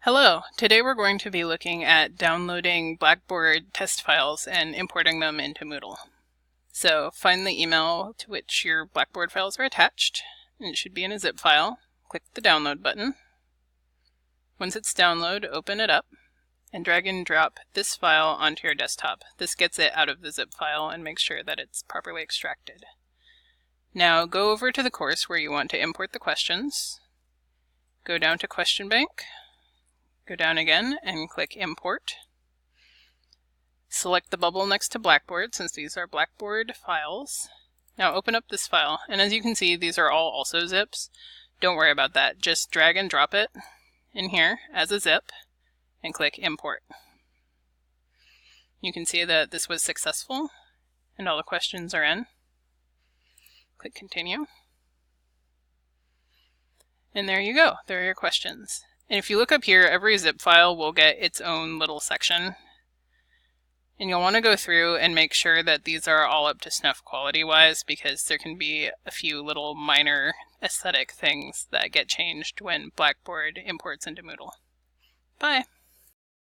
Hello, today we're going to be looking at downloading Blackboard test files and importing them into Moodle. So find the email to which your Blackboard files are attached, and it should be in a zip file. Click the download button. Once it's downloaded, open it up and drag and drop this file onto your desktop. This gets it out of the zip file and makes sure that it's properly extracted. Now go over to the course where you want to import the questions. Go down to Question Bank. Go down again and click Import. Select the bubble next to Blackboard since these are Blackboard files. Now open up this file, and as you can see, these are all also zips. Don't worry about that. Just drag and drop it in here as a zip and click Import. You can see that this was successful and all the questions are in. Click Continue. And there you go. There are your questions. And if you look up here, every zip file will get its own little section. And you'll want to go through and make sure that these are all up to snuff quality-wise, because there can be a few little minor aesthetic things that get changed when Blackboard imports into Moodle. Bye!